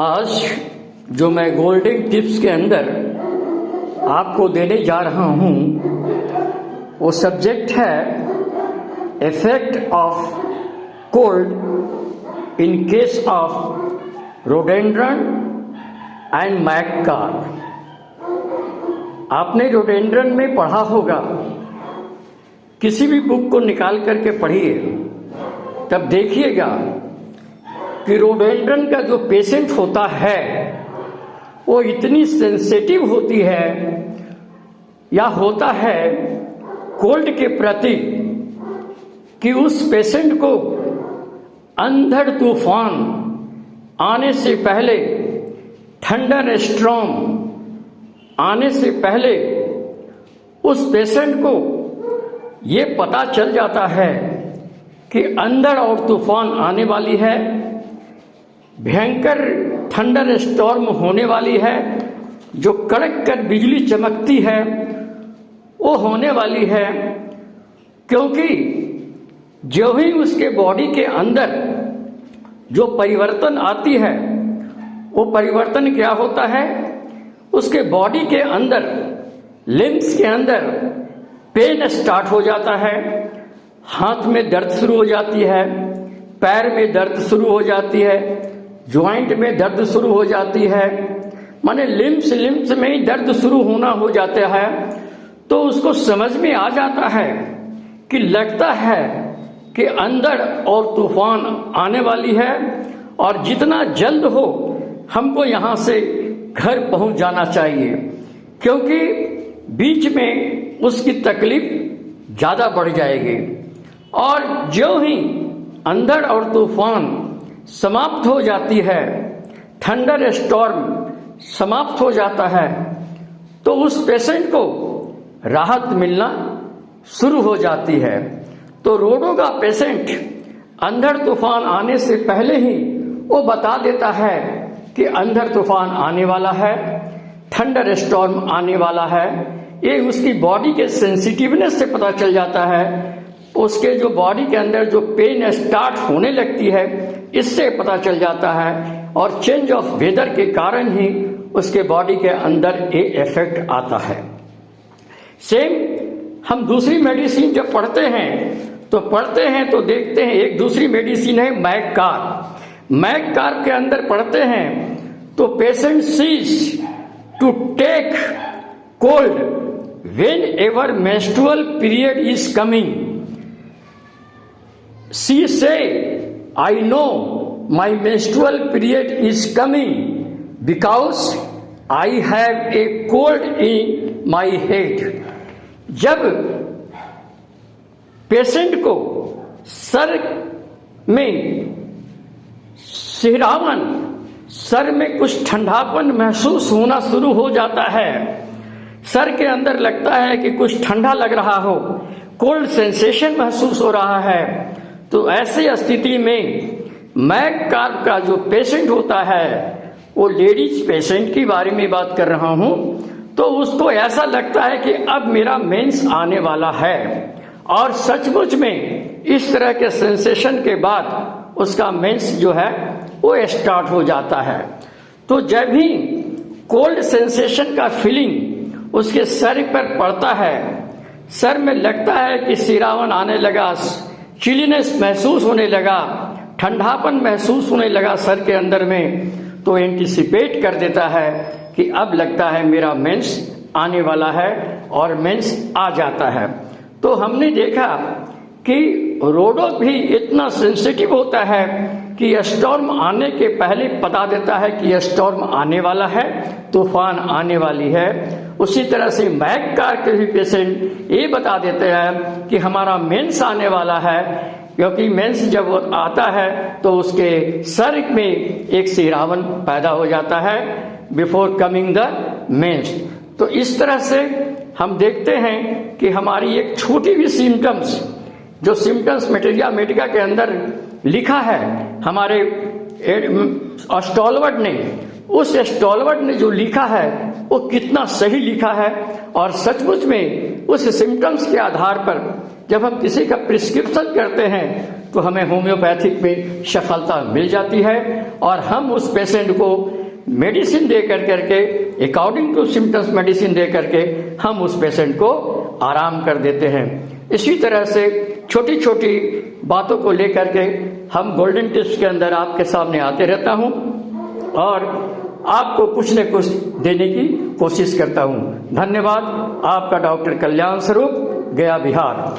आज जो मैं गोल्डन टिप्स के अंदर आपको देने जा रहा हूं वो सब्जेक्ट है effect of cold in case of rhododendron and McCarp. आपने रोडेंड्रन में पढ़ा होगा, किसी भी बुक को निकाल करके पढ़िए, तब देखिएगा कि रोडेंड्रन का जो पेशेंट होता है वो इतनी सेंसिटिव होती है या होता है कोल्ड के प्रति कि उस पेशेंट को अंधड़ तूफान आने से पहले, थंडर स्टॉर्म आने से पहले उस पेशेंट को ये पता चल जाता है कि अंधड़ और तूफान आने वाली है, भयंकर थंडर स्टॉर्म होने वाली है, जो कड़क कर बिजली चमकती है वो होने वाली है। क्योंकि जो ही उसके बॉडी के अंदर जो परिवर्तन आती है वो परिवर्तन क्या होता है, उसके बॉडी के अंदर, लिम्स के अंदर पेन स्टार्ट हो जाता है, हाथ में दर्द शुरू हो जाती है, पैर में दर्द शुरू हो जाती है, ज्वाइंट में दर्द शुरू हो जाती है, माने लिम्स में ही दर्द शुरू होना हो जाता है। तो उसको समझ में आ जाता है कि लगता है कि अंधड़ और तूफान आने वाली है और जितना जल्द हो हमको यहाँ से घर पहुँच जाना चाहिए, क्योंकि बीच में उसकी तकलीफ ज़्यादा बढ़ जाएगी। और जो ही अंधड़ और तूफान समाप्त हो जाती है, थंडर स्टॉर्म समाप्त हो जाता है, तो उस पेशेंट को राहत मिलना शुरू हो जाती है। तो रोडों का पेशेंट अंधड़ तूफान आने से पहले ही वो बता देता है कि अंधड़ तूफान आने वाला है, थंडर स्टॉर्म आने वाला है। ये उसकी बॉडी के सेंसिटिवनेस से पता चल जाता है, उसके जो बॉडी के अंदर जो पेन स्टार्ट होने लगती है इससे पता चल जाता है, और चेंज ऑफ वेदर के कारण ही उसके बॉडी के अंदर ये इफेक्ट आता है। सेम हम दूसरी मेडिसिन जब पढ़ते हैं तो देखते हैं एक दूसरी मेडिसिन है मैककार्प। मैककार्प के अंदर पढ़ते हैं तो patient sees to take cold whenever menstrual period is coming. She say, I know my menstrual period is coming because I have a cold in my head. जब पेशेंट को सर में सिहरावन, sir में कुछ ठंडापन महसूस होना शुरू हो जाता है, सर के अंदर लगता है कि कुछ ठंडा लग रहा हो, कोल्ड सेंसेशन महसूस हो रहा है, तो ऐसी स्थिति में मैककार्प का जो पेशेंट होता है, वो लेडीज पेशेंट की बारे में बात कर रहा हूं, तो उसको ऐसा लगता है कि अब मेरा मेंस आने वाला है। और सचमुच में इस तरह के सेंसेशन के बाद उसका मेंस जो है वो स्टार्ट हो जाता है। तो जब भी कोल्ड सेंसेशन का फीलिंग उसके सर पर पड़ता है, सर में लगता है कि सिरावन आने लगा, चिलीनेस महसूस होने लगा, ठंडापन महसूस होने लगा सर के अंदर में, तो एंटिसिपेट कर देता है कि अब लगता है मेरा मेंस आने वाला है, और मेंस आ जाता है। तो हमने देखा कि रोडो भी इतना सेंसिटिव होता है कि स्टॉर्म आने के पहले बता देता है कि स्टॉर्म आने वाला है, तूफान आने वाली है। उसी तरह से मैककार्प के भी पेशेंट ये बता देते हैं कि हमारा मेंस आने वाला है, क्योंकि मेंस जब आता है तो उसके सर में एक सिहरावन पैदा हो जाता है बिफोर कमिंग द मेंस। तो इस तरह से हम देखते हैं कि हमारी एक छोटी भी सिम्टम्स, जो सिम्टम्स मटेरिया मेडिका के अंदर लिखा है हमारे स्टॉलवर्ट ने, उस स्टॉलवर्ट ने जो लिखा है वो कितना सही लिखा है, और सचमुच में उस सिम्टम्स के आधार पर जब हम किसी का प्रिस्क्रिप्शन करते हैं तो हमें होम्योपैथिक में सफलता मिल जाती है और हम उस पेशेंट को मेडिसिन दे करके अकॉर्डिंग टू सिम्टम्स मेडिसिन दे करके हम उस पेशेंट को आराम कर देते हैं। इसी तरह से छोटी छोटी बातों को लेकर के हम गोल्डन टिप्स के अंदर आपके सामने आते रहता हूं और आपको कुछ न कुछ देने की कोशिश करता हूं। धन्यवाद। आपका डॉक्टर कल्याण स्वरूप, गया, बिहार।